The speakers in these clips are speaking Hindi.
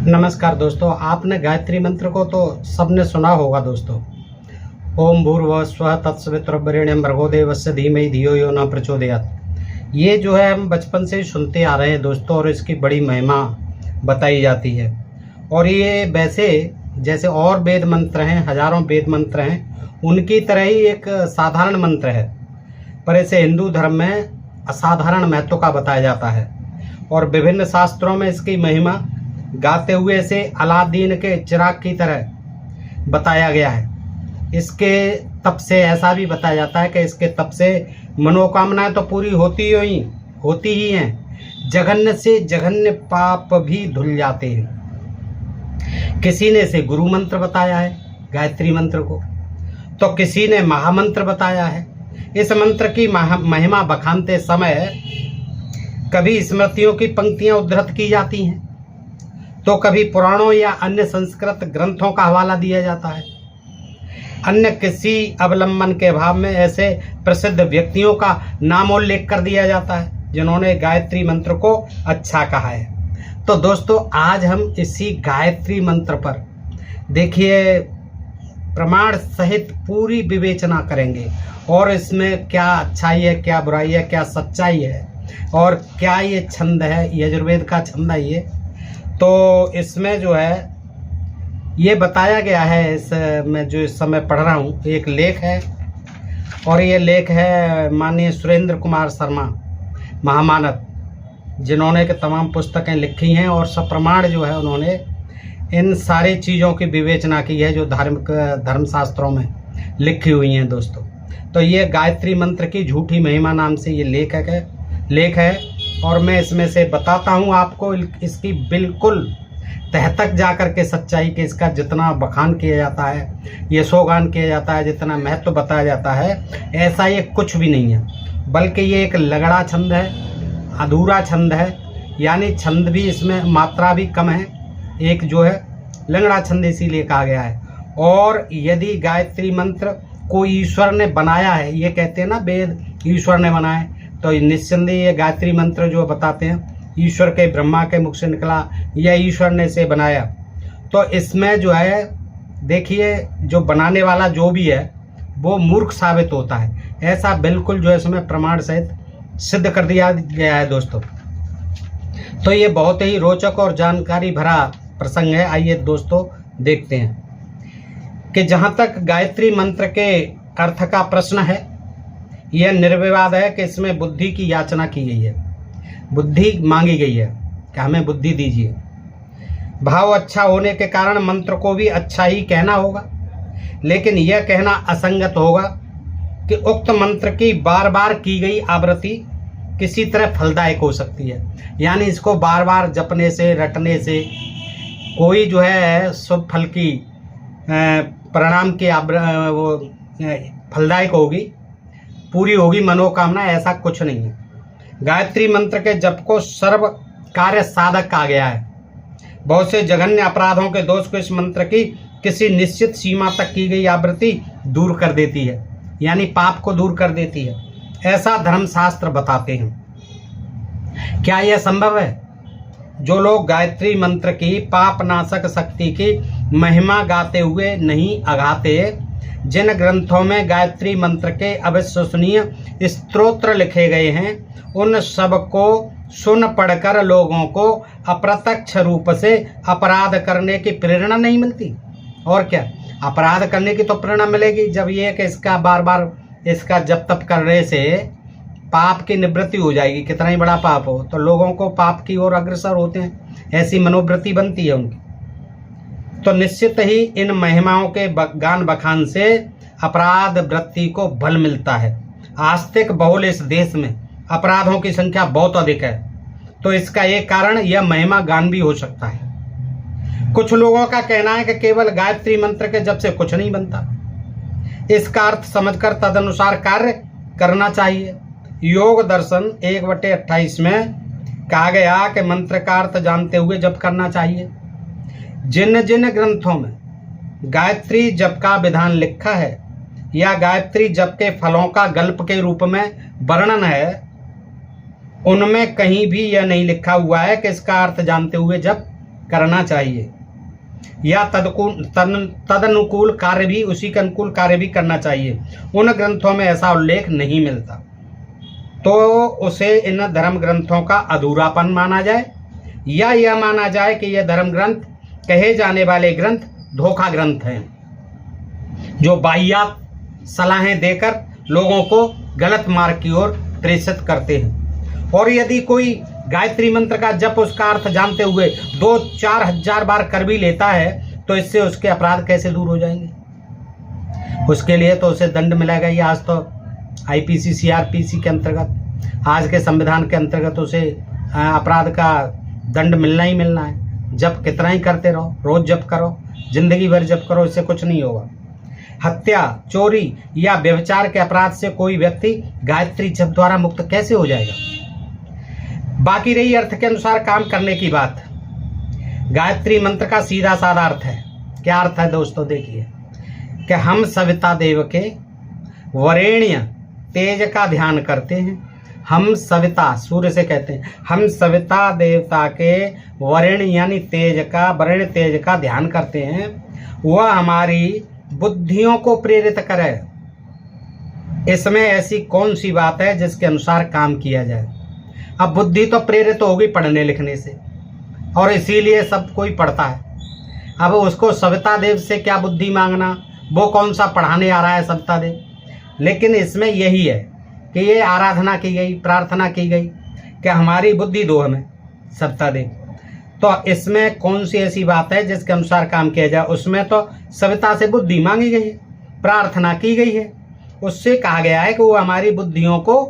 नमस्कार दोस्तों, आपने गायत्री मंत्र को तो सबने सुना होगा दोस्तों। ओम भूर्भुवः स्वः तत्सवितुर्वरेण्यं भर्गो देवस्य धीमहि धियो यो न प्रचोदयात्। ये जो है हम बचपन से ही सुनते आ रहे हैं दोस्तों, और इसकी बड़ी महिमा बताई जाती है। और ये वैसे जैसे और वेद मंत्र हैं, हजारों वेद मंत्र हैं, उनकी तरह ही एक साधारण मंत्र है, पर इसे हिंदू धर्म में असाधारण महत्व का बताया जाता है। और विभिन्न शास्त्रों में इसकी महिमा गाते हुए इसे अलादीन के चिराग की तरह बताया गया है। इसके तप से ऐसा भी बताया जाता है कि इसके तप से मनोकामनाएं तो पूरी होती ही हैं, जघन्य से जघन्य पाप भी धुल जाते हैं। किसी ने इसे गुरु मंत्र बताया है गायत्री मंत्र को, तो किसी ने महामंत्र बताया है। इस मंत्र की महिमा बखानते समय कभी स्मृतियों की पंक्तियां उद्धृत की जाती हैं, तो कभी पुराणों या अन्य संस्कृत ग्रंथों का हवाला दिया जाता है। अन्य किसी अवलंबन के अभाव में ऐसे प्रसिद्ध व्यक्तियों का नामोल्लेख कर दिया जाता है जिन्होंने गायत्री मंत्र को अच्छा कहा है। तो दोस्तों, आज हम इसी गायत्री मंत्र पर देखिए प्रमाण सहित पूरी विवेचना करेंगे, और इसमें क्या अच्छाई है, क्या बुराई है, क्या सच्चाई है, और क्या ये छंद है, यजुर्वेद का छंद है ये। तो इसमें जो है ये बताया गया है, इस मैं जो इस समय पढ़ रहा हूँ एक लेख है, और ये लेख है माननीय सुरेंद्र कुमार शर्मा महामानव, जिन्होंने कि तमाम पुस्तकें लिखी हैं और सप्रमाण जो है उन्होंने इन सारी चीज़ों की विवेचना की है जो धर्मशास्त्रों में लिखी हुई हैं दोस्तों। तो ये गायत्री मंत्र की झूठी महिमा नाम से ये लेख है, और मैं इसमें से बताता हूँ आपको इसकी बिल्कुल तह तक जाकर के सच्चाई के, इसका जितना बखान किया जाता है, ये सोगान किया जाता है, जितना महत्व बताया जाता है, ऐसा ये कुछ भी नहीं है, बल्कि ये एक लगड़ा छंद है, अधूरा छंद है। यानी छंद भी इसमें मात्रा भी कम है, एक जो है लंगड़ा छंद इसीलिए कहा गया है। और यदि गायत्री मंत्र को ईश्वर ने बनाया है, ये कहते हैं ना वेद ईश्वर ने बनाए, तो निस्संदेह ये गायत्री मंत्र जो बताते हैं ईश्वर के ब्रह्मा के मुख से निकला या ईश्वर ने इसे बनाया। तो इसमें जो है देखिए जो बनाने वाला जो भी है वो मूर्ख साबित होता है, ऐसा बिल्कुल जो है इसमें प्रमाण सहित सिद्ध कर दिया गया है दोस्तों। तो ये बहुत ही रोचक और जानकारी भरा प्रसंग है। आइए दोस्तों देखते हैं कि जहाँ तक गायत्री मंत्र के अर्थ का प्रश्न है, यह निर्विवाद है कि इसमें बुद्धि की याचना की गई है, बुद्धि मांगी गई है कि हमें बुद्धि दीजिए। भाव अच्छा होने के कारण मंत्र को भी अच्छा ही कहना होगा, लेकिन यह कहना असंगत होगा कि उक्त मंत्र की बार बार की गई आवृत्ति किसी तरह फलदायक हो सकती है। यानी इसको बार बार जपने से, रटने से कोई जो है शुभ फल की परिणाम की वो फलदायक होगी, पूरी होगी मनोकामना, ऐसा कुछ नहीं है। गायत्री मंत्र के जप को सर्व कार्य साधक कहा गया है। बहुत से जघन्य अपराधों के दोष को इस मंत्र की किसी निश्चित सीमा तक की गई आवृत्ति दूर कर देती है, यानी पाप को दूर कर देती है, ऐसा धर्मशास्त्र बताते हैं। क्या यह संभव है? जो लोग गायत्री मंत्र की पाप नाशक शक्ति की महिमा गाते हुए नहीं अघाते, जिन ग्रंथों में गायत्री मंत्र के अविश्वसनीय स्तोत्र लिखे गए हैं, उन सब को सुन पढ़कर लोगों को अप्रत्यक्ष रूप से अपराध करने की प्रेरणा नहीं मिलती। और क्या, अपराध करने की तो प्रेरणा मिलेगी जब ये कि इसका बार बार इसका जप तप करने से पाप की निवृत्ति हो जाएगी। कितना ही बड़ा पाप हो तो लोगों को पाप की ओर अग्रसर होते हैं, ऐसी मनोवृत्ति बनती है उनकी। तो निश्चित ही इन महिमाओं के गान बखान से अपराध वृत्ति को बल मिलता है। आस्तिक बहुल इस देश में अपराधों की संख्या बहुत अधिक है, तो इसका एक कारण यह महिमा गान भी हो सकता है। कुछ लोगों का कहना है कि केवल गायत्री मंत्र के जप से कुछ नहीं बनता, इसका अर्थ समझकर तदनुसार कार्य करना चाहिए। योग दर्शन 1/28 में कहा गया कि मंत्र का अर्थ जानते हुए जप करना चाहिए। जिन जिन ग्रंथों में गायत्री जप का विधान लिखा है या गायत्री जप के फलों का गल्प के रूप में वर्णन है, उनमें कहीं भी यह नहीं लिखा हुआ है कि इसका अर्थ जानते हुए जप करना चाहिए या तदनुकूल कार्य भी, उसी के अनुकूल कार्य भी करना चाहिए। उन ग्रंथों में ऐसा उल्लेख नहीं मिलता तो उसे इन धर्म ग्रंथों का अधूरापन माना जाए या यह माना जाए कि यह धर्म ग्रंथ कहे जाने वाले ग्रंथ धोखा ग्रंथ हैं, जो बाह्यात सलाहें देकर लोगों को गलत मार्ग की ओर प्रेषित करते हैं। और यदि कोई गायत्री मंत्र का जप उसका अर्थ जानते हुए 2-4 हजार बार कर भी लेता है तो इससे उसके अपराध कैसे दूर हो जाएंगे? उसके लिए तो उसे दंड मिलेगा ही। आज तो IPC CRPC के अंतर्गत, आज के संविधान के अंतर्गत उसे अपराध का दंड मिलना ही मिलना है। जप कितना ही करते रहो, रोज जप करो, जिंदगी भर जप करो, इससे कुछ नहीं होगा। हत्या, चोरी या व्यभिचार के अपराध से कोई व्यक्ति गायत्री जप द्वारा मुक्त कैसे हो जाएगा? बाकी रही अर्थ के अनुसार काम करने की बात। गायत्री मंत्र का सीधा साधा अर्थ है। क्या अर्थ है दोस्तों? देखिए कि हम सविता देव के वरेण्य तेज का ध्यान करते हैं। हम सविता, सूर्य से कहते हैं, हम सविता देवता के वरेण्य यानी तेज का, वरेण्य तेज का ध्यान करते हैं। वह हमारी बुद्धियों को प्रेरित करे। इसमें ऐसी कौन सी बात है जिसके अनुसार काम किया जाए? अब बुद्धि तो प्रेरित होगी पढ़ने लिखने से, और इसीलिए सब कोई पढ़ता है। अब उसको सविता देव से क्या बुद्धि मांगना? वो कौन सा पढ़ाने आ रहा है सविता देव? लेकिन इसमें यही है कि ये आराधना की गई, प्रार्थना की गई कि हमारी बुद्धि दो हमें सविता देव। तो इसमें कौन सी ऐसी बात है जिसके अनुसार काम किया जाए? उसमें तो सविता से बुद्धि मांगी गई है, प्रार्थना की गई है। उससे कहा गया है कि वो हमारी बुद्धियों को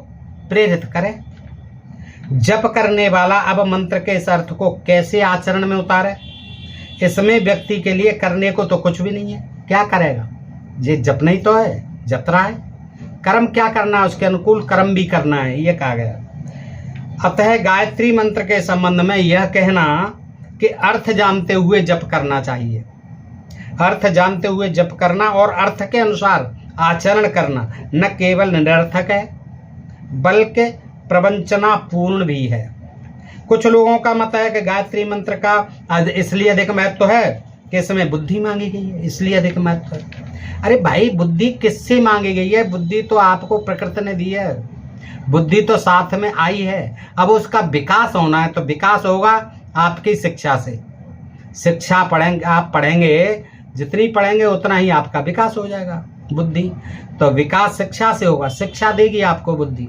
प्रेरित करे। जप करने वाला अब मंत्र के इस अर्थ को कैसे आचरण में उतारे? इसमें व्यक्ति के लिए करने को तो कुछ भी नहीं है। क्या करेगा? ये जपना ही तो है, जप रहा है। कर्म क्या करना है? उसके अनुकूल कर्म भी करना है, ये कहा गया। अतः गायत्री मंत्र के संबंध में यह कहना कि अर्थ जानते हुए जप करना चाहिए, अर्थ जानते हुए जप करना और अर्थ के अनुसार आचरण करना न केवल निरर्थक है बल्कि प्रवंचनापूर्ण भी है। कुछ लोगों का मत है कि गायत्री मंत्र का इसलिए अधिक महत्व है कि इसमें बुद्धि मांगी गई है, इसलिए अधिक महत्व है। अरे भाई, बुद्धि किससे मांगी गई है? बुद्धि तो आपको प्रकृति ने दी है, बुद्धि तो साथ में आई है। अब उसका विकास होना है तो विकास होगा आपकी शिक्षा से। शिक्षा पढ़ेंगे, आप पढ़ेंगे, जितनी पढ़ेंगे उतना ही आपका विकास हो जाएगा। बुद्धि तो विकास शिक्षा से होगा, शिक्षा देगी आपको बुद्धि।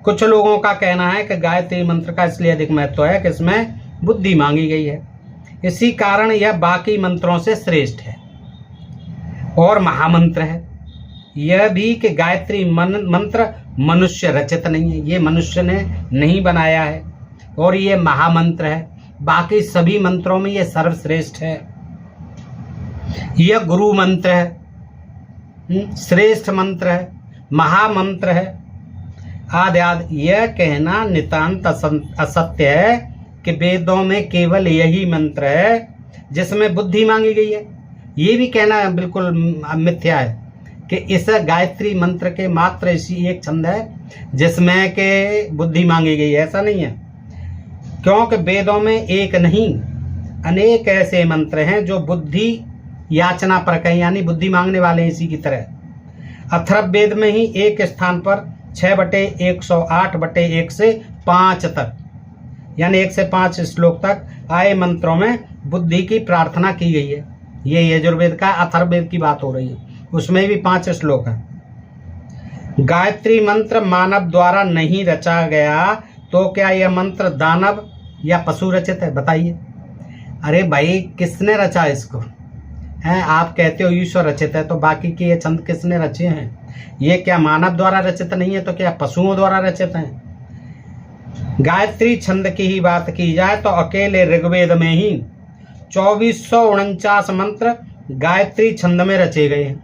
कुछ लोगों का कहना है कि गायत्री मंत्र का इसलिए अधिक महत्व है कि इसमें बुद्धि मांगी गई है, इसी कारण यह बाकी मंत्रों से श्रेष्ठ है और महामंत्र है। यह भी कि गायत्री मंत्र मनुष्य रचित नहीं है, ये मनुष्य ने नहीं बनाया है, और ये महामंत्र है। बाकी सभी मंत्रों में ये सर्वश्रेष्ठ है। यह गुरु मंत्र है, श्रेष्ठ मंत्र है, महामंत्र है। आदि यह कहना नितांत असत्य है कि वेदों में केवल यही मंत्र है जिसमें बुद्धि मांगी गई है। ये भी कहना बिल्कुल मिथ्या है कि इस गायत्री मंत्र के मात्र इसी एक छंद है जिसमें के बुद्धि मांगी गई है। ऐसा नहीं है, क्योंकि वेदों में एक नहीं अनेक ऐसे मंत्र हैं जो बुद्धि याचना पर कहें, यानी बुद्धि मांगने वाले हैं। इसी की तरह अथर्ववेद में ही एक स्थान पर 6/108/1 से 5 तक, यानी 1 से 5 श्लोक तक आए मंत्रों में बुद्धि की प्रार्थना की गई है। ये यजुर्वेद का अथर्ववेद की बात हो रही है, उसमें भी 5 श्लोक हैं। गायत्री मंत्र मानव द्वारा नहीं रचा गया तो क्या यह मंत्र दानव या पशु रचित है? बताइए। अरे भाई, किसने रचा इसको? हैं, आप कहते हो ईश्वर रचित है, तो बाकी के ये छंद किसने रचे हैं? ये क्या मानव द्वारा रचित नहीं है तो क्या पशुओं द्वारा रचित हैं? गायत्री छंद की ही बात की जाए तो अकेले ऋग्वेद में ही 2449 मंत्र गायत्री छंद में रचे गए हैं।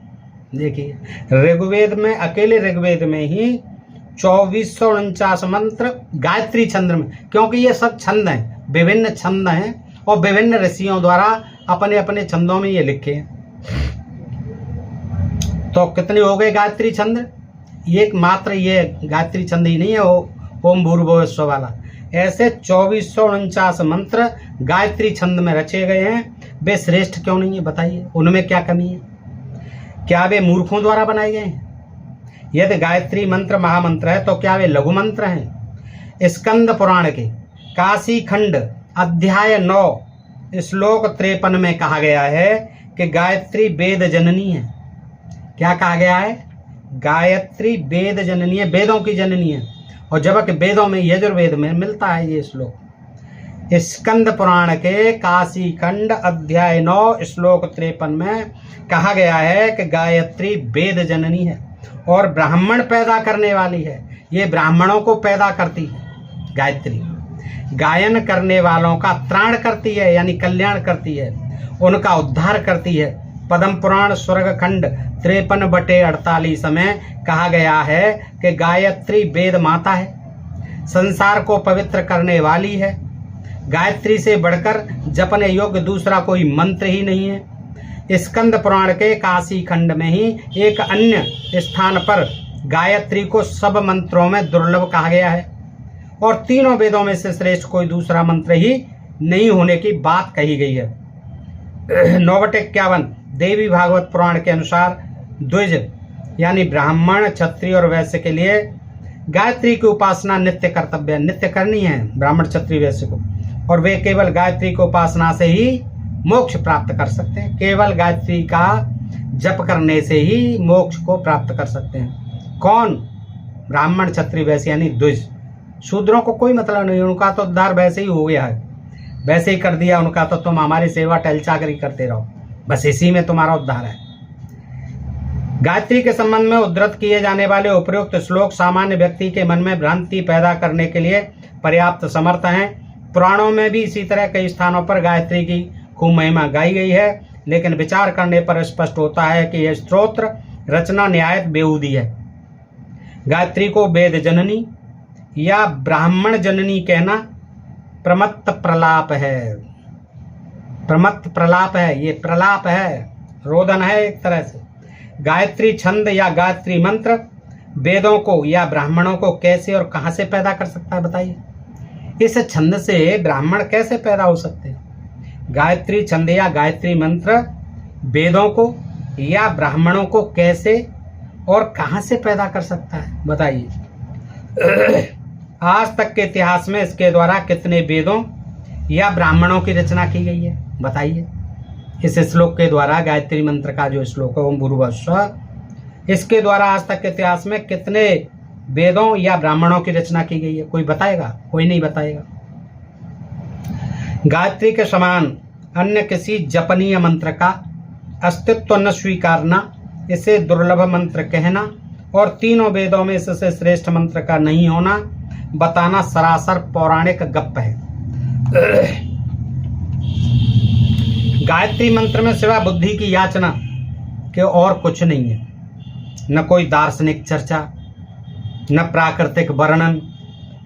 देखिए, ऋग्वेद में, अकेले ऋग्वेद में ही 2449 मंत्र गायत्री छंद में, क्योंकि ये सब छंद हैं, विभिन्न छंद हैं और विभिन्न ऋषियों द्वारा अपने अपने छंदों में ये लिखे हैं। तो कितने हो गए गायत्री छंद? एक मात्र ये गायत्री छंद ही नहीं है ओम भूर्भुवः स्वः वाला, ऐसे 2449 मंत्र गायत्री छंद में रचे गए हैं, वे श्रेष्ठ क्यों नहीं है? बताइए, उनमें क्या कमी है? क्या वे मूर्खों द्वारा बनाए गए हैं? यदि गायत्री मंत्र महामंत्र है तो क्या वे लघु मंत्र हैं? स्कंद पुराण के काशी खंड अध्याय 9 श्लोक 53 में कहा गया है कि गायत्री वेद जननी है। क्या कहा गया है? गायत्री वेद जननी है, वेदों की जननी है। और जबकि वेदों में यजुर्वेद में मिलता है ये श्लोक। स्कंद पुराण के काशी खंड अध्याय 9 श्लोक 53 में कहा गया है कि गायत्री वेद जननी है और ब्राह्मण पैदा करने वाली है। ये ब्राह्मणों को पैदा करती है। गायत्री गायन करने वालों का त्राण करती है, यानी कल्याण करती है, उनका उद्धार करती है। पद्म पुराण स्वर्ग खंड 53/48 में कहा गया है कि गायत्री वेद माता है, संसार को पवित्र करने वाली है। गायत्री से बढ़कर जपने योग्य दूसरा कोई मंत्र ही नहीं है। स्कंद पुराण के काशी खंड में ही एक अन्य स्थान पर गायत्री को सब मंत्रों में दुर्लभ कहा गया है और तीनों वेदों में से श्रेष्ठ कोई दूसरा मंत्र ही नहीं होने की बात कही गई है। 9/51 देवी भागवत पुराण के अनुसार द्विज यानी ब्राह्मण, क्षत्रिय और वैश्य के लिए गायत्री की उपासना नित्य कर्तव्य, नित्य करनी है ब्राह्मण, क्षत्रिय, वैश्य को, और वे केवल गायत्री की उपासना से ही मोक्ष प्राप्त कर सकते हैं। केवल गायत्री का जप करने से ही मोक्ष को प्राप्त कर सकते हैं। कौन? ब्राह्मण, क्षत्रिय, वैश्य यानी द्विज। शूद्रों को कोई मतलब नहीं, उनका तो उद्धार वैसे ही हो गया है, वैसे ही कर दिया उनका, तो तुम हमारी सेवा टहल चाकरी करते रहो, बस इसी में तुम्हारा उद्धार है। गायत्री के संबंध में उद्धृत किए जाने वाले उपयुक्त श्लोक सामान्य व्यक्ति के मन में भ्रांति पैदा करने के लिए पर्याप्त समर्थ हैं। पुराणों में भी इसी तरह कई स्थानों पर गायत्री की खूब महिमा गाई गई है, लेकिन विचार करने पर स्पष्ट होता है कि यह स्तोत्र रचना निहायत बेहूदी है। गायत्री को वेद जननी या ब्राह्मण जननी कहना प्रमत्त प्रलाप है। प्रमत्त प्रलाप है, ये प्रलाप है, रोदन है एक तरह से। गायत्री छंद या गायत्री मंत्र वेदों को या ब्राह्मणों को कैसे और कहां से पैदा कर सकता है? बताइए, इस छंद से ब्राह्मण कैसे पैदा हो सकते हैं? गायत्री छंद या गायत्री मंत्र वेदों को या ब्राह्मणों को कैसे और कहां से पैदा कर सकता है? बताइए। आज तक के इतिहास में इसके द्वारा कितने वेदों या ब्राह्मणों की रचना की गई है? बताइए। इस श्लोक के द्वारा, गायत्री मंत्र का जो श्लोक है ओम भूर्भुवः, इसके द्वारा आज तक के इतिहास में कितने वेदों या ब्राह्मणों की रचना की गई है? कोई बताएगा? कोई नहीं बताएगा। गायत्री के समान अन्य किसी जपनीय मंत्र का अस्तित्व न स्वीकारना, इसे दुर्लभ मंत्र कहना और तीनों वेदों में इससे श्रेष्ठ मंत्र का नहीं होना बताना सरासर पौराणिक गप्प है। गायत्री मंत्र में सिवा बुद्धि की याचना के और कुछ नहीं है। न कोई दार्शनिक चर्चा, न प्राकृतिक वर्णन,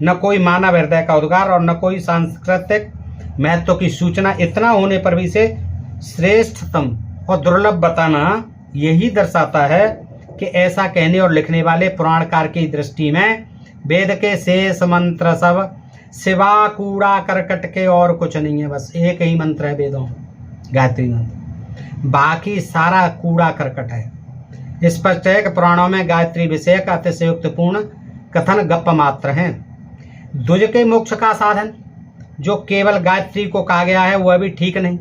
न कोई मानव हृदय का उद्गार और न कोई सांस्कृतिक महत्व की सूचना। इतना होने पर भी इसे श्रेष्ठतम और दुर्लभ बताना यही दर्शाता है कि ऐसा कहने और लिखने वाले पुराणकार की दृष्टि में वेद के शेष मंत्र सब सिवा कूड़ा करकट के और कुछ नहीं है। बस एक ही मंत्र है वेदों में, गायत्री मंत्र, बाकी सारा कूड़ा करकट है। स्पष्ट है कि पुराणों में गायत्री विषय का अतिशयोक्तिपूर्ण कथन गप्प मात्र हैं। द्विज के मोक्ष का साधन जो केवल गायत्री को कहा गया है वह भी ठीक नहीं।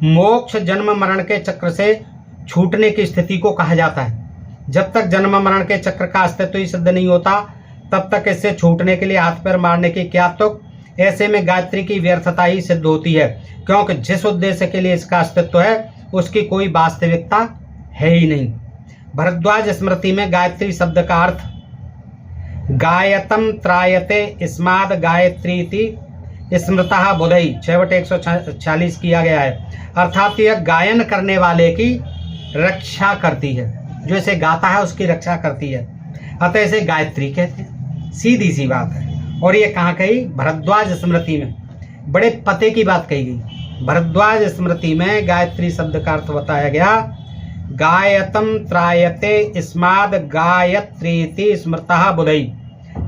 मोक्ष जन्म मरण के चक्र से छूटने की स्थिति को कहा जाता है। जब तक जन्म मरण के चक्र का अस्तित्व ही सिद्ध नहीं होता तब तक इससे छूटने के लिए हाथ पैर मारने की क्या तुक। ऐसे में गायत्री की व्यर्थता ही सिद्ध होती है, क्योंकि जिस उद्देश्य के लिए इसका अस्तित्व है उसकी कोई वास्तविकता है ही नहीं। भरद्वाज स्मृति में गायत्री शब्द का अर्थ गायतम त्रायते स्माद गायत्री स्मृतः बुधई 6/146 किया गया है। अर्थात यह गायन करने वाले की रक्षा करती है, जो इसे गाता है उसकी रक्षा करती है, अतः इसे गायत्री कहते हैं। सीधी सी बात है। और ये कहाँ कही? भरद्वाज स्मृति में। बड़े पते की बात कही गई। भरद्वाज स्मृति में गायत्री शब्द का अर्थ बताया गया गायतम त्रायते स्माद गायत्रीति स्मृतः बुधई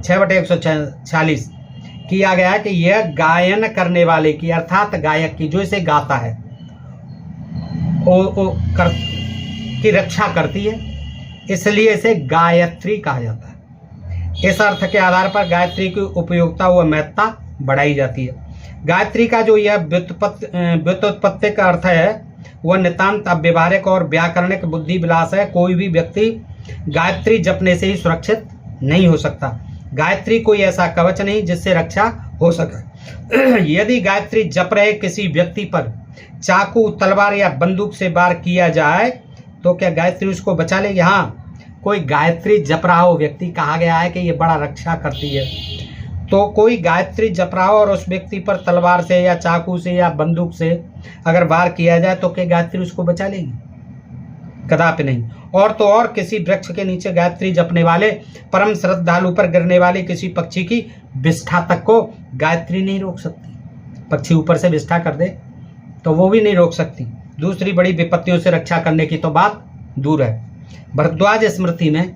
6/146। किया गया है कि यह गायन करने वाले की अर्थात गायक की, जो इसे गाता है, की रक्षा करती है, इसलिए इसे गायत्री कहा जाता है। इस अर्थ के आधार पर गायत्री की उपयोगिता व महत्ता बढ़ाई जाती है। गायत्री का जो यह व्युत्पत्ति का अर्थ है वह नितांत अव्यवहारिक और व्याकरणिक बुद्धि विलास है। कोई भी व्यक्ति गायत्री जपने से ही सुरक्षित नहीं हो सकता। गायत्री कोई ऐसा कवच नहीं जिससे रक्षा हो सके। यदि गायत्री जप रहे किसी व्यक्ति पर चाकू, तलवार या बंदूक से वार किया जाए तो क्या गायत्री उसको बचा लेगी? हाँ, कोई गायत्री जप रहा हो व्यक्ति, कहा गया है कि ये बड़ा रक्षा करती है, तो कोई गायत्री जप रहा हो और उस व्यक्ति पर तलवार से या चाकू से या बंदूक से अगर वार किया जाए तो क्या गायत्री उसको बचा लेगी? कदापि नहीं। और तो और किसी वृक्ष के नीचे गायत्री जपने वाले परम श्रद्धालु पर गिरने वाले किसी पक्षी की विष्ठा तक को गायत्री नहीं रोक सकती। पक्षी ऊपर से विष्ठा कर दे तो वो भी नहीं रोक सकती। दूसरी बड़ी विपत्तियों से रक्षा करने की तो बात दूर है। भरद्वाज स्मृति में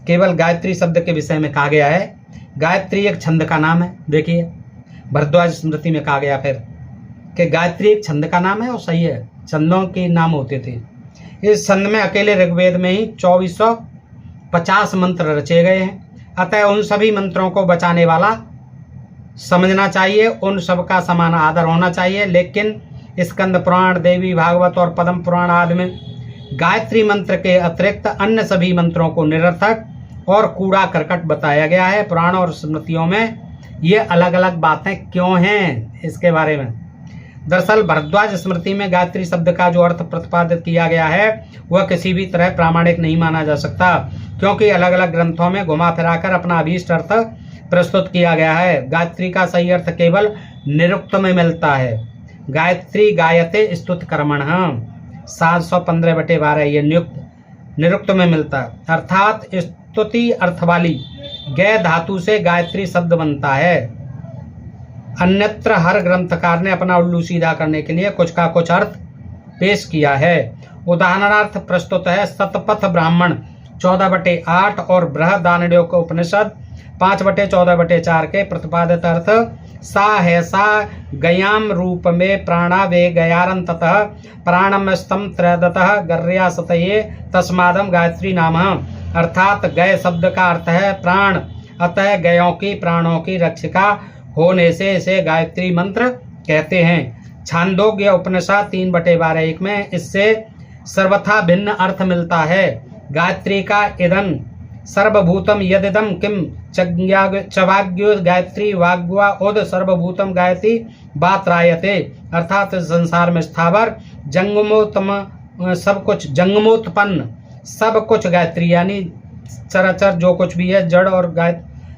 केवल गायत्री शब्द के विषय में कहा गया है। गायत्री एक छंद का नाम है। देखिए, भरद्वाज स्मृति में कहा गया फिर कि गायत्री एक छंद का नाम है, और सही है, छंदों के नाम होते थे। इस छंद में अकेले ऋग्वेद में ही 2450 मंत्र रचे गए हैं। अतः उन सभी मंत्रों को बचाने वाला समझना चाहिए, उन सब का समान आदर होना चाहिए। लेकिन स्कंद पुराण, देवी भागवत और पद्म पुराण आदि में गायत्री मंत्र के अतिरिक्त अन्य सभी मंत्रों को निरर्थक और कूड़ा करकट बताया गया है। पुराण और स्मृतियों में ये अलग अलग बातें क्यों हैं, इसके बारे में। दरअसल भरद्वाज स्मृति में गायत्री शब्द का जो अर्थ प्रतिपादित किया गया है वह किसी भी तरह प्रामाणिक नहीं माना जा सकता, क्योंकि अलग अलग ग्रंथों में घुमा फिराकर अपना अभीष्ट अर्थ प्रस्तुत किया गया है। गायत्री का सही अर्थ केवल निरुक्त में मिलता है। गायत्री गायते स्तुति कर्मण 715/12 ये निरुक्त में मिलता है, अर्थात स्तुति अर्थ वाली गै धातु से गायत्री शब्द बनता है। अन्यत्र हर ग्रंथकार ने अपना उल्लू सीधा करने के लिए कुछ का कुछ अर्थ पेश किया है। उदाहरणार्थ प्रस्तुत है शतपथ ब्राह्मण 14/8 और बृहदारण्यक के उपनिषद 5/14/4 के प्रतिपादित अर्थ सा है सा गयाम रूप में प्राणा वे गयारन ततः प्राणम स्तम त्रयदतः गर्या सतये तस्मादम गायत्री नाम। अर्थात गय शब्द का अर्थ है प्राण, अतः गयों की प्राणों की रक्षिका होने से इसे गायत्री मंत्र कहते हैं। छांदोग्य उपनिषद 3/12 में इससे सर्वथा भिन्न अर्थ मिलता है। गायत्री का इदं सर्वभूतम यदिदम किम चवाग्यो गायत्री वाग्वा उद सर्वभूतम गायत्री बात्रायते, अर्थात संसार में स्थावर जंगमोत्तम सब कुछ जंगमोत्पन्न सब कुछ गायत्री, यानी चराचर जो कुछ भी है जड़ और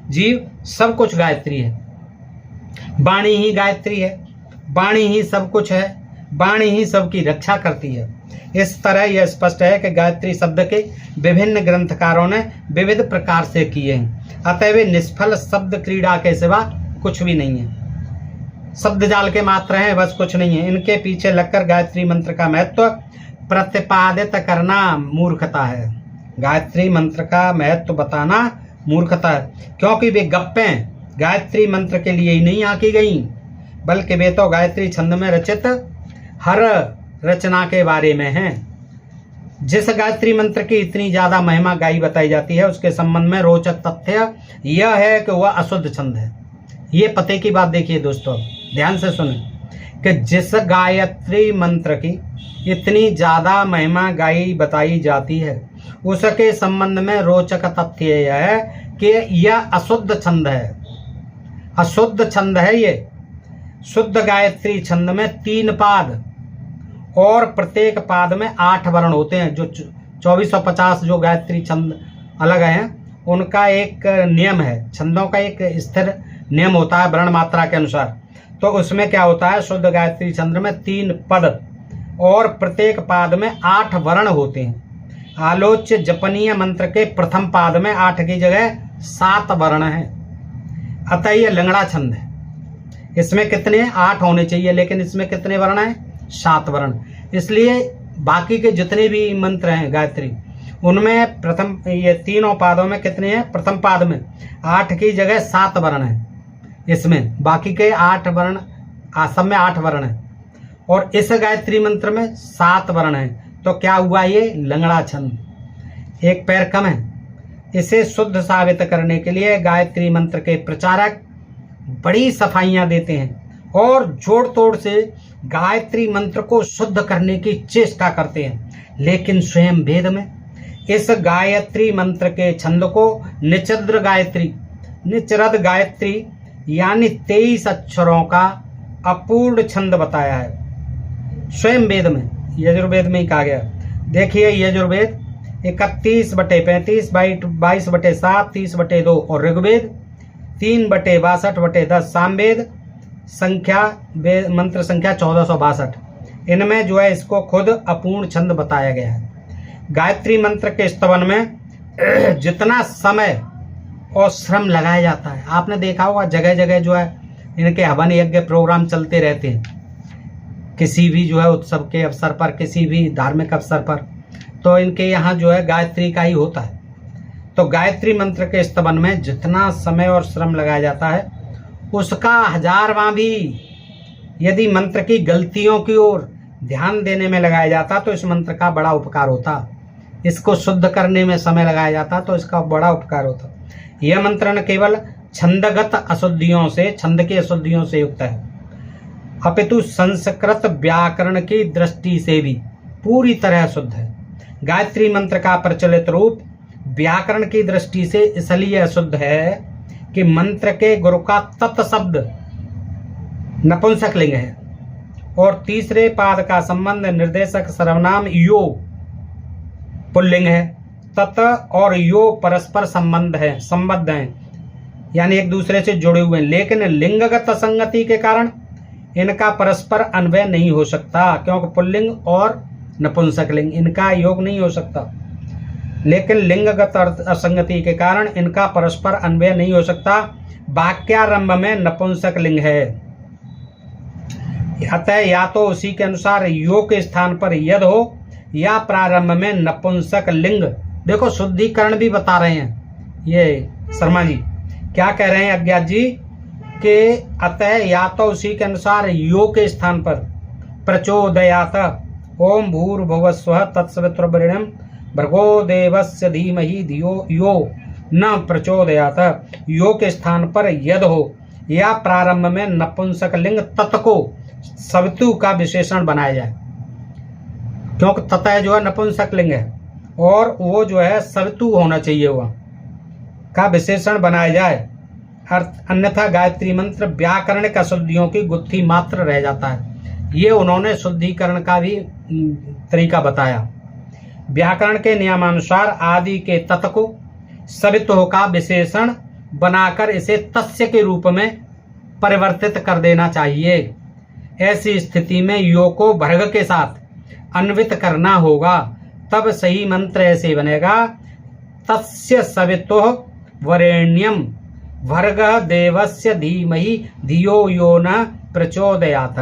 जीव सब कुछ गायत्री है। वाणी ही गायत्री है, वाणी ही सब कुछ है, वाणी ही सबकी रक्षा करती है। इस तरह यह स्पष्ट है कि गायत्री शब्द के विभिन्न ग्रंथकारों ने विविध प्रकार से किए हैं, अतः वे निष्फल शब्द क्रीड़ा के सिवा कुछ भी नहीं है, शब्द जाल के मात्र हैं, बस कुछ नहीं है। इनके पीछे लगकर गायत्री मंत्र का महत्व प्रतिपादित करना मूर्खता है। गायत्री मंत्र का महत्व बताना मूर्खता है, क्योंकि वे गप्पें गायत्री मंत्र के लिए ही नहीं आकी गई, बल्कि वे तो गायत्री छंद में रचित हर रचना के बारे में हैं। जिस गायत्री मंत्र की इतनी ज्यादा महिमा गाई बताई जाती है उसके संबंध में रोचक तथ्य यह है कि वह अशुद्ध छंद है। ये पते की बात देखिए दोस्तों, ध्यान से सुने कि जिस गायत्री मंत्र की इतनी ज्यादा महिमा गाई बताई जाती है उसके संबंध में रोचक तथ्य यह है कि यह अशुद्ध छंद है। अशुद्ध छंद है ये। शुद्ध गायत्री छंद में 3 पाद और प्रत्येक पाद में 8 वर्ण होते हैं। जो 2450 जो गायत्री छंद अलग हैं उनका एक नियम है, छंदों का एक स्थिर नियम होता है वर्ण मात्रा के अनुसार। तो उसमें क्या होता है, शुद्ध गायत्री छंद में 3 पद और प्रत्येक पाद में 8 वर्ण होते हैं। आलोच्य जपनीय मंत्र के प्रथम पाद में 8 की जगह 7 वर्ण हैं, अतः यह लंगड़ा छंद है। इसमें कितने 8 होने चाहिए, लेकिन इसमें कितने वर्ण हैं, 7 वर्ण। इसलिए बाकी के जितने भी मंत्र हैं गायत्री उनमें प्रथम ये तीनों पादों में कितने हैं, प्रथम पाद में 8 की जगह 7 वर्ण हैं। इसमें, बाकी के 8 वर्ण, सब में 8 वर्ण है और इस गायत्री मंत्र में 7 वर्ण है। तो क्या हुआ, ये लंगड़ा छंद, एक पैर कम है। इसे शुद्ध साबित करने के लिए गायत्री मंत्र के प्रचारक बड़ी सफाइयां देते हैं और जोड़ तोड़ से गायत्री मंत्र को शुद्ध करने की चेष्टा करते हैं, लेकिन स्वयं वेद में इस गायत्री मंत्र के छंद को निचरद गायत्री यानी 23 अक्षरों का अपूर्ण छंद बताया है। स्वयं वेद में, यजुर्वेद में ही कहा गया। देखिए यजुर्वेद 31/35, 22/7, 30/2 और ऋग्वेद 3/62/10, सामवेद मंत्र संख्या 1462। इनमें जो है इसको खुद अपूर्ण छंद बताया गया है। गायत्री मंत्र के स्तवन में जितना समय और श्रम लगाया जाता है, आपने देखा होगा जगह जगह जो है इनके हवन यज्ञ प्रोग्राम चलते रहते हैं, किसी भी जो है उत्सव के अवसर पर, किसी भी धार्मिक अवसर पर, तो इनके यहाँ जो है गायत्री का ही होता है। तो गायत्री मंत्र के स्तवन में जितना समय और श्रम लगाया जाता है, उसका 1000वां भी यदि मंत्र की गलतियों की ओर ध्यान देने में लगाया जाता तो इस मंत्र का बड़ा उपकार होता। इसको शुद्ध करने में समय लगाया जाता तो इसका बड़ा उपकार होता। यह मंत्र न केवल छंदगत अशुद्धियों से, छंद की अशुद्धियों से युक्त है, अपितु संस्कृत व्याकरण की दृष्टि से भी पूरी तरह शुद्ध है। गायत्री मंत्र का प्रचलित रूप व्याकरण की दृष्टि से इसलिए अशुद्ध है कि मंत्र के गुरु का तत् शब्द नपुंसक लिंग है और तीसरे पाद का संबंध निर्देशक सर्वनाम यो पुल्लिंग है। तत् और यो परस्पर संबद्ध हैं, यानी एक दूसरे से जुड़े हुए हैं, लेकिन लिंगगत असंगति के कारण इनका परस्पर अन्वय नहीं हो सकता, क्योंकि पुल्लिंग और नपुंसक लिंग इनका योग नहीं हो सकता। लेकिन लिंगगत असंगति के कारण इनका परस्पर अन्वय नहीं हो सकता। वाक्यारंभ में नपुंसक लिंग है, अतः या तो उसी के अनुसार यो के स्थान पर यद हो या प्रारंभ में नपुंसक लिंग। देखो शुद्धिकरण भी बता रहे हैं ये शर्मा जी, क्या कह रहे हैं अज्ञात जी कि अतः या तो उसी के अनुसार यो के स्थान पर प्रचोदयात ओम भूर्भुवस्वः तत्सवितुर्वरेण्यं भर्गो देवस्य धीमहि धियो यो न प्रचोदयात, यो के स्थान पर यद हो या प्रारंभ में नपुंसक लिंग तत् को सवितु का विशेषण बनाया जाए, क्योंकि ततः जो है नपुंसक लिंग है और वो जो है सवितु होना चाहिए, वह का विशेषण बनाया जाए, अन्यथा गायत्री मंत्र व्याकरणिक अशुद्धियों की गुत्थी मात्र रह जाता है। ये उन्होंने शुद्धिकरण का भी तरीका बताया। व्याकरण के नियमानुसार आदि के तत् को सवितु का विशेषण बनाकर इसे तस्य के रूप में परिवर्तित कर देना चाहिए। ऐसी स्थिति में यो को भर्ग के साथ अन्वित करना होगा, तब सही मंत्र ऐसे बनेगा तस्य सवितुः वरेण्यं भर्ग देवस्य धीमहि धियो यो न प्रचोदयात।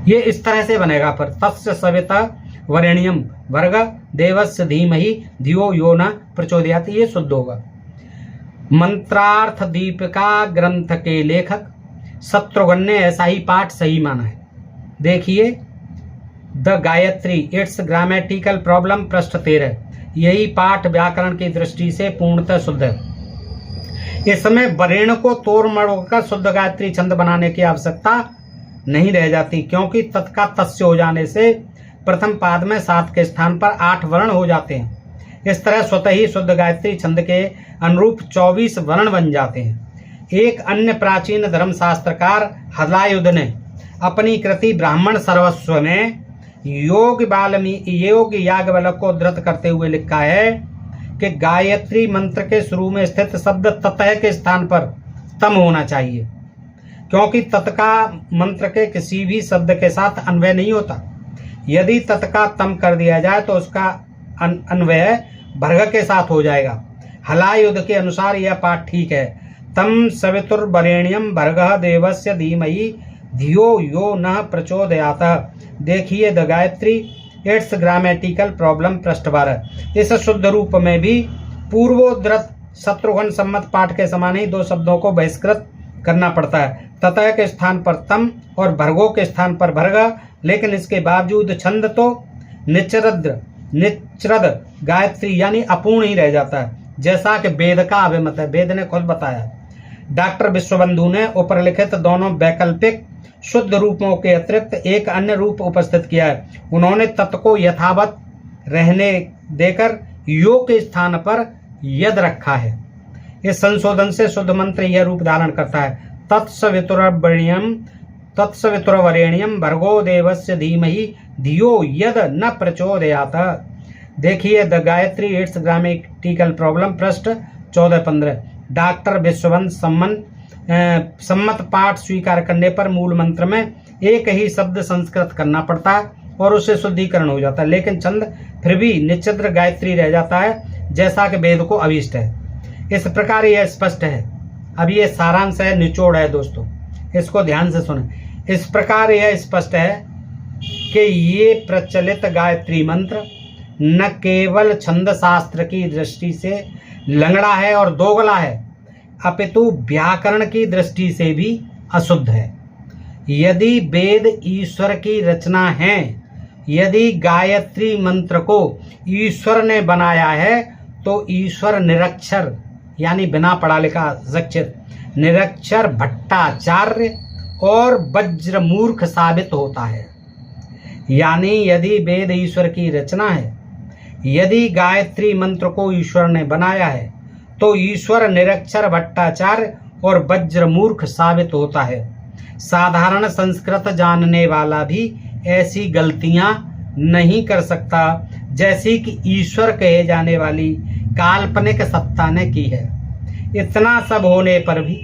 ये इस तरह से बनेगा, पर तस्य सविता वरेण्यम भर्ग देवस्य धीमहि धियो यो न प्रचोदयात, ये शुद्ध होगा। मंत्रार्थ दीपिका ग्रंथ के लेखक शत्रुघ्न ने ऐसा ही पाठ सही माना है। देखिए the Gayatri it's grammatical problem पृष्ठ 13, यही पाठ व्याकरण की दृष्टि से पूर्णतः शुद्ध है। इसमें वरेण्य को तोड़ मरोड़ कर शुद्ध गायत्री छंद बनाने की आवश्यकता नहीं रह जाती, क्योंकि तत्का तस्य हो जाने से प्रथम पाद में 7 के स्थान पर 8 वर्ण हो जाते हैं। इस तरह स्वतः ही शुद्ध गायत्री छंद के अनुरूप 24 वर्ण बन जाते हैं। एक अन्य प्राचीन धर्मशास्त्रकार हलायुध ने अपनी कृति ब्राह्मण सर्वस्व में योग याज्ञवल्क्य को उद्धृत करते हुए लिखा है कि गायत्री मंत्र के शुरू में स्थित शब्द ततः के स्थान पर तम होना चाहिए, क्योंकि तत् का मंत्र के किसी भी शब्द के साथ अन्वय नहीं होता। यदि तत् का तम कर दिया जाए तो उसका अन्वय भर्ग के साथ हो जाएगा। हलायुध के अनुसार यह पाठ ठीक है। तम सवितुर्वरेण्यम भर्गः देवस्य धीमहि धियो यो न प्रचोदयात। देखिए the Gayatri it's grammatical problem पृष्ठ 12। इस शुद्ध रूप में भी पूर्वोद्धृत शत्रुघ्न सम्मत पाठ के समान ही 2 शब्दों को बहिष्कृत करना पड़ता है। ततः के स्थान पर तम और भर्गो के स्थान पर भर्गा, लेकिन इसके बावजूद छंद तो निच्रद गायत्री यानी अपूर्ण ही रह जाता है, जैसा कि वेद का अभिमत है। वेद ने खुद बताया। डॉक्टर विश्वबंधु ने ऊपर लिखित दोनों वैकल्पिक शुद्ध रूपों के अतिरिक्त एक अन्य रूप उपस्थित किया है। उन्होंने तत् को यथावत रहने देकर यो के स्थान पर यद रखा है। इस संशोधन से शुद्ध मंत्र यह रूप धारण करता है, तत्सवितुर्वरेण्यम भर्गो देवस्य धीमहि धियो यद न प्रचोदयात। देखिए the Gayatri it's grammatical problem पृष्ठ 14-15। डॉक्टर विश्वबंध सम्मत पाठ स्वीकार करने पर मूल मंत्र में एक ही शब्द संस्कृत करना पड़ता है और उससे शुद्धिकरण हो जाता है, लेकिन छंद फिर भी निश्चिद्र गायत्री रह जाता है, जैसा कि वेद को अभीष्ट है। इस प्रकार यह स्पष्ट है। अब ये सारांश है, निचोड़ है दोस्तों, इसको ध्यान से सुने। इस प्रकार यह स्पष्ट है कि ये प्रचलित गायत्री मंत्र न केवल छंद शास्त्र की दृष्टि से लंगड़ा है और दोगला है, अपितु व्याकरण की दृष्टि से भी अशुद्ध है। यदि वेद ईश्वर की रचना है, यदि गायत्री मंत्र को ईश्वर ने बनाया है, तो ईश्वर निरक्षर यानी बिना पढ़ा लिखा शिक्षित निरक्षर भट्टाचार्य और वज्रमूर्ख साबित होता है। यानी यदि वेद ईश्वर की रचना है, यदि गायत्री मंत्र को ईश्वर ने बनाया है, तो ईश्वर निरक्षर भट्टाचार्य और वज्रमूर्ख साबित होता है। साधारण संस्कृत जानने वाला भी ऐसी गलतियां नहीं कर सकता जैसी कि ईश्वर कहे जाने वाली काल्पनिक सत्ता ने की है। इतना सब होने पर भी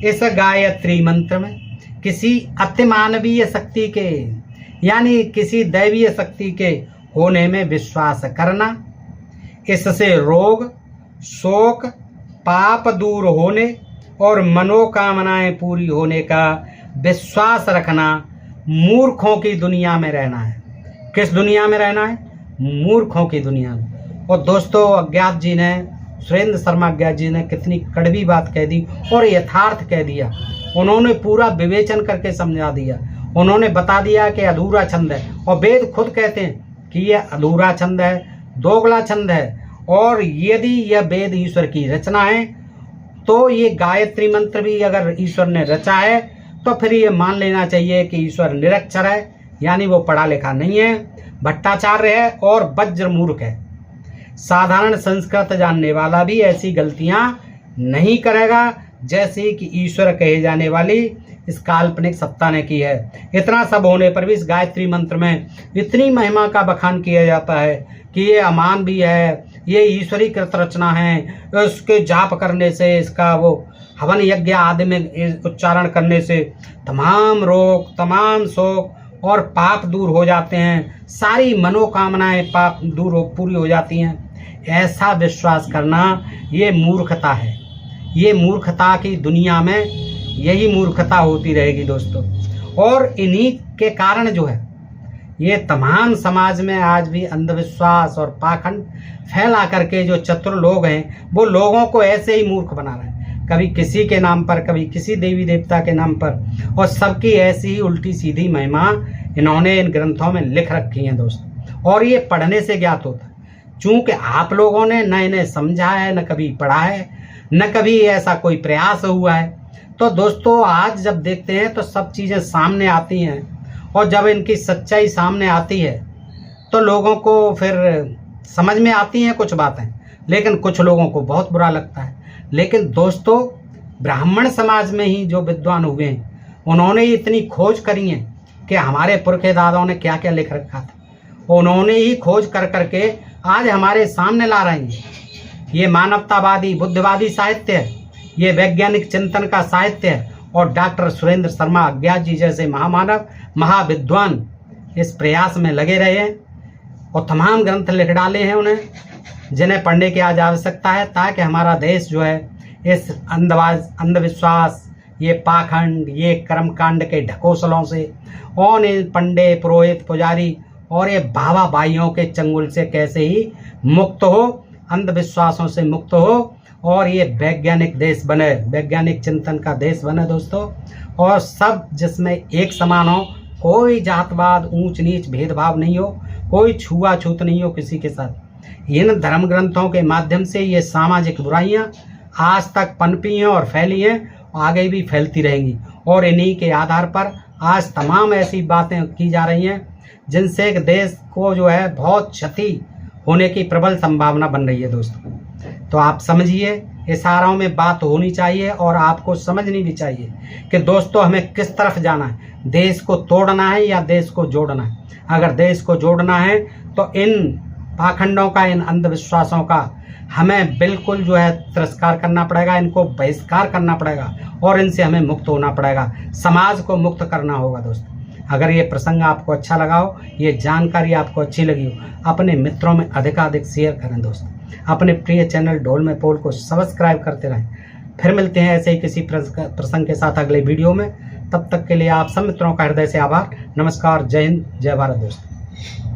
इस गायत्री मंत्र में किसी अतिमानवीय शक्ति के यानी किसी दैवीय शक्ति के होने में विश्वास करना, इससे रोग शोक पाप दूर होने और मनोकामनाएं पूरी होने का विश्वास रखना मूर्खों की दुनिया में रहना है। किस दुनिया में रहना है? मूर्खों की दुनिया में। और दोस्तों अज्ञात जी ने, सुरेंद्र शर्मा अज्ञात जी ने कितनी कड़वी बात कह दी और यथार्थ कह दिया। उन्होंने पूरा विवेचन करके समझा दिया। उन्होंने बता दिया कि अधूरा छंद है, और वेद खुद कहते हैं कि यह अधूरा छंद है, दोगला छंद है। और यदि यह वेद ईश्वर की रचना है, तो ये गायत्री मंत्र भी अगर ईश्वर ने रचा है, तो फिर ये मान लेना चाहिए कि ईश्वर निरक्षर है, यानी वो पढ़ा लिखा नहीं है, भट्टाचार्य है और वज्रमूर्ख है। साधारण संस्कृत जानने वाला भी ऐसी गलतियां नहीं करेगा जैसे कि ईश्वर कहे जाने वाली इस काल्पनिक सत्ता ने की है। इतना सब होने पर भी इस गायत्री मंत्र में इतनी महिमा का बखान किया जाता है कि ये अमान भी है, ये ईश्वरी कृत रचना है। उसके जाप करने से, इसका वो हवन यज्ञ आदि में उच्चारण करने से तमाम रोग, तमाम शोक और पाप दूर हो जाते हैं, सारी मनोकामनाएं पाप दूर पूरी हो जाती हैं। ऐसा विश्वास करना ये मूर्खता है। ये मूर्खता की दुनिया में यही मूर्खता होती रहेगी दोस्तों। और इन्हीं के कारण जो है ये तमाम समाज में आज भी अंधविश्वास और पाखंड फैला करके जो चतुर लोग हैं, वो लोगों को ऐसे ही मूर्ख बना रहे हैं, कभी किसी के नाम पर, कभी किसी देवी देवता के नाम पर, और सबकी ऐसी ही उल्टी सीधी महिमा इन्होंने इन ग्रंथों में लिख रखी है दोस्तों। और ये पढ़ने से ज्ञात होता है, चूंकि आप लोगों ने न इन्हें समझा है, न कभी पढ़ा है, न कभी ऐसा कोई प्रयास हुआ है। तो दोस्तों आज जब देखते हैं तो सब चीज़ें सामने आती हैं, और जब इनकी सच्चाई सामने आती है तो लोगों को फिर समझ में आती हैं कुछ बातें, लेकिन कुछ लोगों को बहुत बुरा लगता है। लेकिन दोस्तों ब्राह्मण समाज में ही जो विद्वान हुए हैं, उन्होंने इतनी खोज करी है कि हमारे पुरखे दादाओं ने क्या क्या लिख रखा था, उन्होंने ही खोज कर करके आज हमारे सामने ला रहे हैं। ये मानवतावादी बुद्धवादी साहित्य है, ये वैज्ञानिक चिंतन का साहित्य है। और डॉक्टर सुरेंद्र शर्मा अज्ञात जी जैसे महामानव, महाविद्वान इस प्रयास में लगे रहे हैं और तमाम ग्रंथ लिख डाले हैं उन्हें, जिन्हें पढ़ने की आज आवश्यकता है, ताकि हमारा देश जो है इस अंधविश्वास, ये पाखंड, ये कर्मकांड के ढकोसलों से और इन पंडे पुरोहित पुजारी और ये बाबा भाइयों के चंगुल से कैसे ही मुक्त हो, अंधविश्वासों से मुक्त हो और ये वैज्ञानिक देश बने, वैज्ञानिक चिंतन का देश बने दोस्तों, और सब जिसमें एक समान हो, कोई जातवाद ऊंच नीच भेदभाव नहीं हो, कोई छुआछूत नहीं हो किसी के साथ। इन धर्म ग्रंथों के माध्यम से ये सामाजिक बुराइयां आज तक पनपी हैं और फैली हैं, आगे भी फैलती रहेंगी, और इन्हीं के आधार पर आज तमाम ऐसी बातें की जा रही हैं जिनसे एक देश को जो है बहुत क्षति होने की प्रबल संभावना बन रही है दोस्तों। तो आप समझिए, इशारों में बात होनी चाहिए और आपको समझनी भी चाहिए कि दोस्तों हमें किस तरफ जाना है, देश को तोड़ना है या देश को जोड़ना है। अगर देश को जोड़ना है तो इन पाखंडों का, इन अंधविश्वासों का हमें बिल्कुल जो है तिरस्कार करना पड़ेगा, इनको बहिष्कार करना पड़ेगा और इनसे हमें मुक्त होना पड़ेगा, समाज को मुक्त करना होगा दोस्तों। अगर ये प्रसंग आपको अच्छा लगा हो, ये जानकारी आपको अच्छी लगी हो, अपने मित्रों में अधिकाधिक शेयर करें दोस्तों। अपने प्रिय चैनल ढोल में पोल को सब्सक्राइब करते रहें। फिर मिलते हैं ऐसे ही किसी प्रसंग के साथ अगले वीडियो में। तब तक के लिए आप सब मित्रों का हृदय से आभार। नमस्कार, जय हिंद, जय भारत दोस्तों।